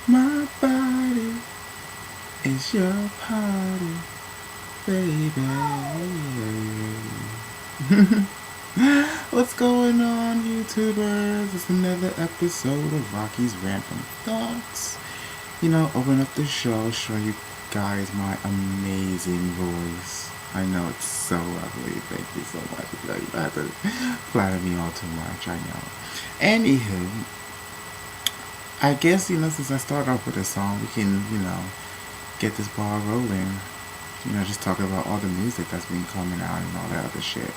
My body is your party, baby. What's going on, YouTubers? It's another episode of Rocky's Random Thoughts. Open up the show, showing you guys my amazing voice. I know it's so lovely. Thank you so much. You don't have to flatter me all too much. I know. Anywho, I guess since I started off with a song, we can get this ball rolling. Just talking about all the music that's been coming out and all that other shit.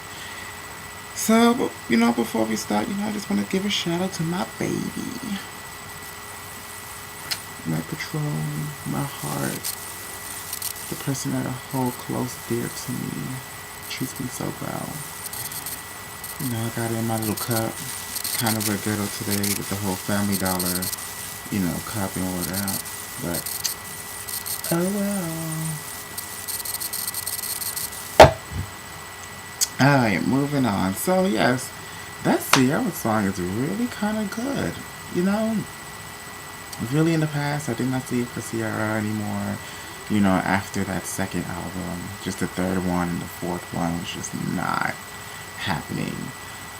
So, before we start, I just want to give a shout out to my baby, my patron, my heart, the person that I hold close dear to me, treats me so well. I got it in my little cup, kind of a ghetto today with the whole Family Dollar, cup and all that. But, oh well. Alright, moving on. So, yes, that Ciara song is really kind of good. Really in the past, I did not see it for Ciara anymore. After that second album, just the third one and the fourth one was just not happening.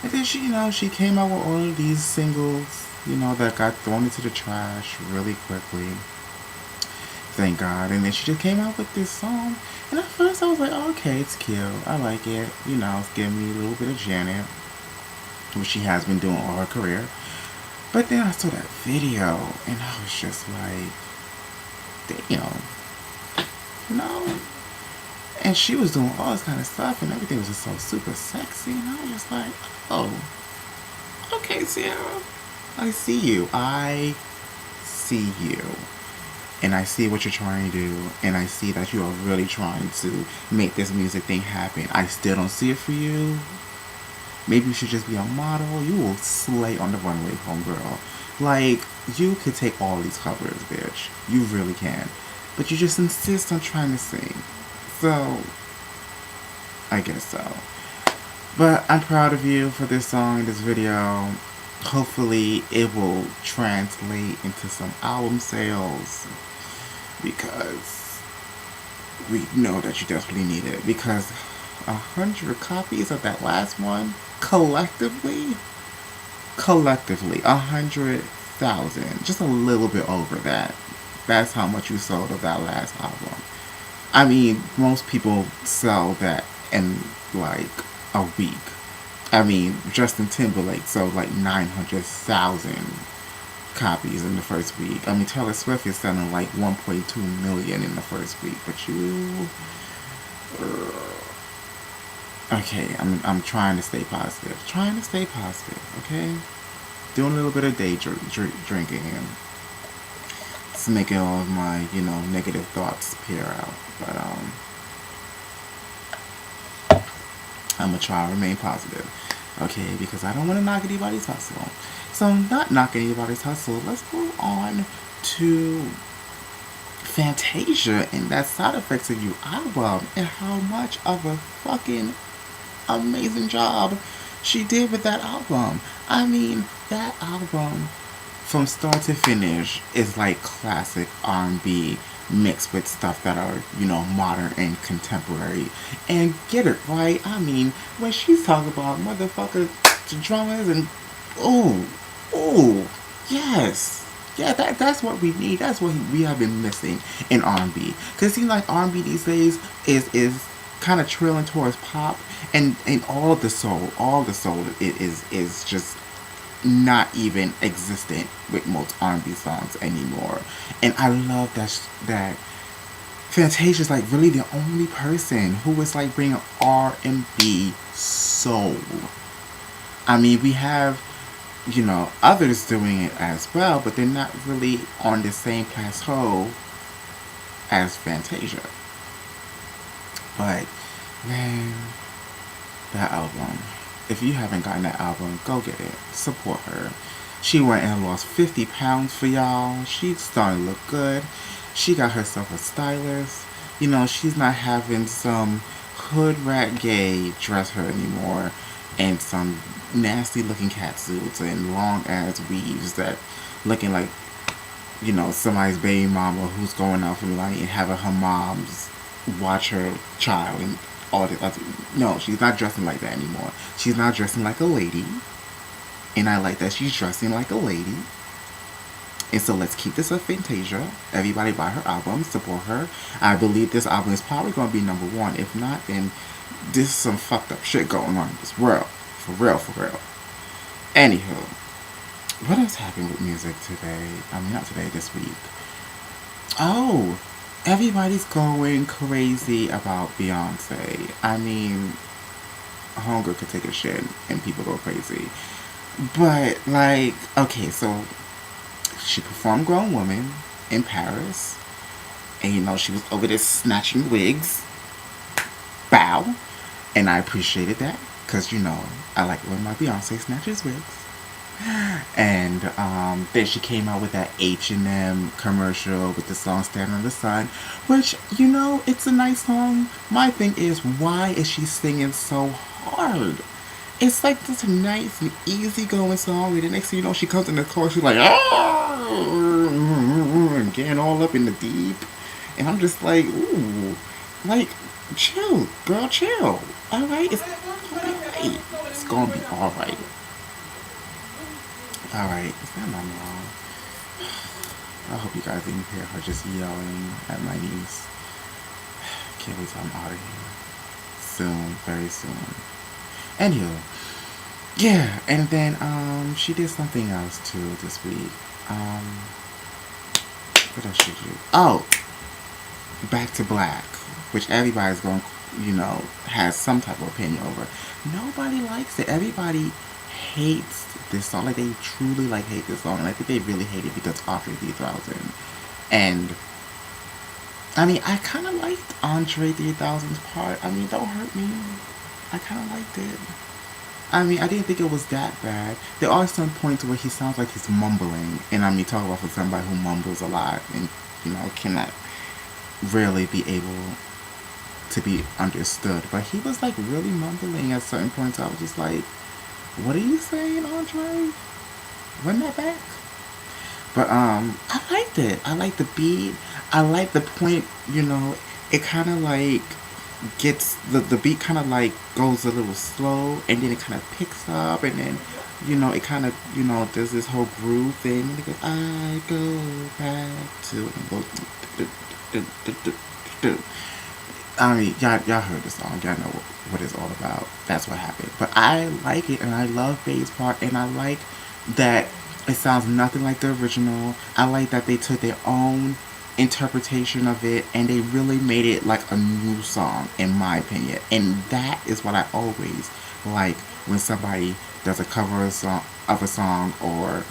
And then she came out with all of these singles, that got thrown into the trash really quickly. Thank God. And then she just came out with this song. And at first I was like, oh, okay, it's cute. I like it. It's giving me a little bit of Janet, which she has been doing all her career. But then I saw that video, and I was just like, damn. And she was doing all this kind of stuff, and everything was just so super sexy. And I was just like, oh, okay, Ciara. I see you. I see you. And I see what you're trying to do, and I see that you are really trying to make this music thing happen. I still don't see it for you. Maybe you should just be a model. You will slay on the runway, homegirl. Like, you could take all these covers, bitch. You really can. But you just insist on trying to sing. So, I guess so. But I'm proud of you for this song, this video. Hopefully, it will translate into some album sales. Because we know that you desperately need it. Because 100 copies of that last one, collectively, 100,000. Just a little bit over that. That's how much you sold of that last album. I mean, most people sell that in like a week. I mean, Justin Timberlake sold like 900,000 copies in the first week. I mean, Taylor Swift is selling like 1.2 million in the first week. But you... Okay, I'm trying to stay positive. Trying to stay positive, okay? Doing a little bit of day drinking and just making all of my, negative thoughts appear out. But, I'm gonna try to remain positive, okay? Because I don't want to knock anybody's hustle. So, not knocking anybody's hustle, let's move on to Fantasia and that Side Effects of You album and how much of a fucking amazing job she did with that album. I mean, that album from start to finish is like classic R&B mixed with stuff that are, modern and contemporary. And get it right. I mean, when she's talking about motherfucker drummers and ooh, yes. Yeah, that's what we need. That's what we have been missing in R&B. Because it seems like R&B these days is kind of trailing towards pop, and all the soul is just not even existent with most R&B songs anymore. And I love that Fantasia's like really the only person who is like bringing R&B soul. I mean, we have others doing it as well, but they're not really on the same plateau as Fantasia. But, man, that album. If you haven't gotten that album, go get it. Support her. She went and lost 50 pounds for y'all. She's starting to look good. She got herself a stylist. She's not having some hood rat gay dress her anymore and some nasty looking catsuits and long ass weaves that looking like somebody's baby mama who's going out for money and having her moms watch her child and all this. No, she's not dressing like that anymore. She's not dressing like a lady, and I like that she's dressing like a lady. And so let's keep this a Fantasia. Everybody buy her album, support her. I believe this album is probably going to be number one. If not, then there's some fucked up shit going on in this world. For real, for real. Anywho, what else happened with music today? I mean, not today, this week. Oh, everybody's going crazy about Beyonce. I mean, hunger could take a shit and people go crazy. But, like, okay, so she performed Grown Woman in Paris. And, she was over there snatching wigs. Bow. And I appreciated that. Because, I like when my Beyonce snatches wigs. And then she came out with that H&M commercial with the song Stand in the Sun, which, it's a nice song. My thing is, why is she singing so hard? It's like this nice and easy going song, and the next thing you know, she comes in the chorus, she's like, and getting all up in the deep. And I'm just like, ooh, like, chill, girl, chill. Alright, it's gonna be alright. It's gonna be alright. Alright, is that my mom? I hope you guys didn't hear her just yelling at my niece. Can't wait till I'm out of here. Soon, very soon. Anywho, yeah, and then she did something else too this week. What else she do? Oh, Back to Black, which everybody's going, has some type of opinion over. Nobody likes it. Everybody hates this song. Like, they truly hate this song, and I think they really hate it because Andre 3000. And I mean, I kind of liked Andre 3000's part. I mean, don't hurt me. I kind of liked it. I mean, I didn't think it was that bad. There are some points where he sounds like he's mumbling, and I mean, talk about for somebody who mumbles a lot and cannot really be able to be understood. But he was like really mumbling at certain points. I was just like, what are you saying, Andre? Run that back. But I liked it. I liked the beat. I liked the point, it kind of like gets, the beat kind of like goes a little slow, and then it kind of picks up, and then, it kind of, does this whole groove thing, and it goes, I go back to, and it goes, I mean, y'all heard the song. Y'all know what it's all about. That's what happened. But I like it, and I love Faye's part, and I like that it sounds nothing like the original. I like that they took their own interpretation of it, and they really made it like a new song, in my opinion. And that is what I always like when somebody does a cover of a song, or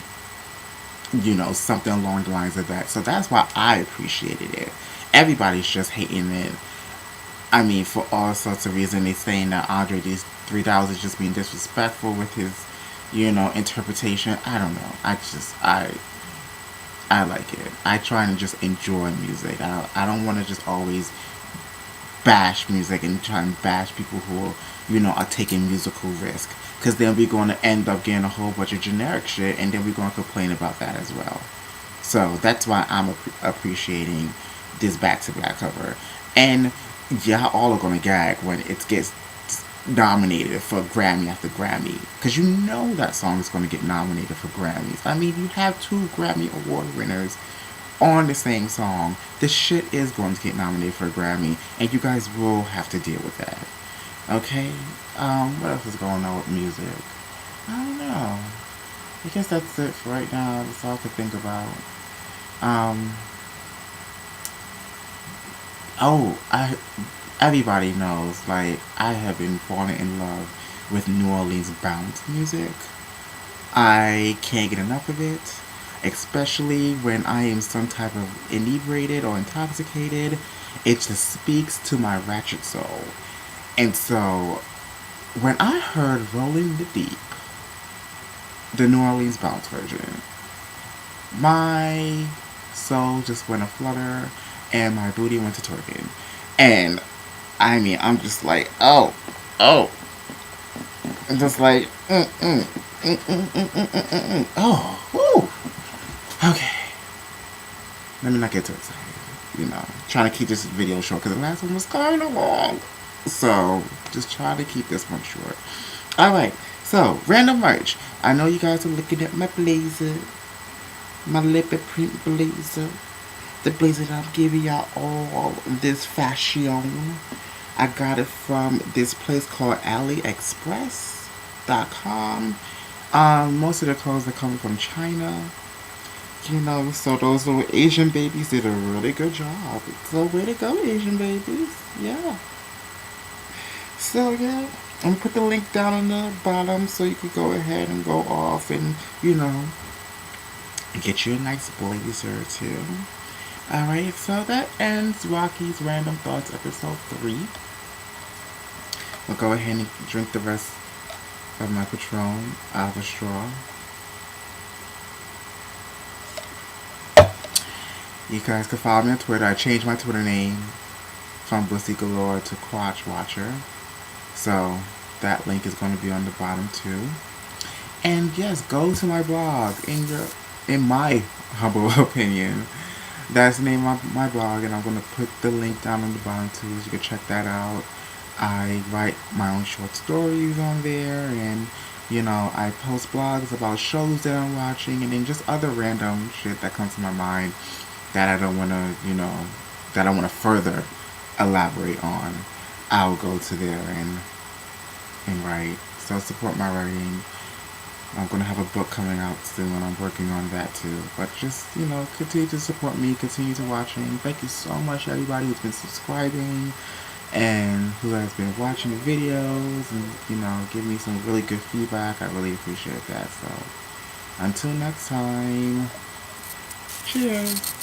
something along the lines of that. So that's why I appreciated it. Everybody's just hating it. I mean, for all sorts of reasons. They're saying that Andre 3000 is just being disrespectful with his, interpretation. I don't know. I like it. I try and just enjoy music. I don't want to just always bash music and try and bash people who, are taking musical risk. Because then we're going to end up getting a whole bunch of generic shit, and then we're going to complain about that as well. So that's why I'm appreciating this Back to Black cover. And y'all all are going to gag when it gets nominated for Grammy after Grammy. Because that song is going to get nominated for Grammys. I mean, you have 2 Grammy Award winners on the same song. This shit is going to get nominated for a Grammy, and you guys will have to deal with that. Okay? What else is going on with music? I don't know. I guess that's it for right now. That's all I could think about. Everybody knows, like, I have been falling in love with New Orleans bounce music. I can't get enough of it, especially when I am some type of inebriated or intoxicated. It just speaks to my ratchet soul. And so, when I heard Rolling the Deep, the New Orleans bounce version, my soul just went aflutter, and my booty went to twerking. And I mean, I'm just like, oh, I'm just like, oh, woo. Okay. let me not get too excited. You know, trying to keep this video short because the last one was kind of long. So, just try to keep this one short. Alright, so, random merch. I know you guys are looking at my blazer. My leopard print blazer. The blazer that I'm giving y'all all this fashion. I got it from this place called AliExpress.com. Most of the clothes are coming from China. You know, so those little Asian babies did a really good job. So way to go, Asian babies. Yeah. So yeah, I'm gonna put the link down on the bottom so you can go ahead and go off and, you know, get you a nice blazer too. Alright, so that ends Rocky's Random Thoughts episode 3. I'll go ahead and drink the rest of my Patron out of a straw. You guys can follow me on Twitter. I changed my Twitter name from Bussy Galore to Crotch Watcher. So that link is going to be on the bottom too. And yes, go to my blog. In my humble opinion, that's the name of my blog, and I'm going to put the link down on the bottom too, so you can check that out. I write my own short stories on there, and you know, I post blogs about shows that I'm watching, and then just other random shit that comes to my mind that I don't want to, you know, that I want to further elaborate on. I'll go to there and write. So support my writing. I'm going to have a book coming out soon, and I'm working on that too. But just, you know, continue to support me, continue to watching. Thank you so much, everybody who's been subscribing and who has been watching the videos and, you know, give me some really good feedback. I really appreciate that. So until next time, cheers.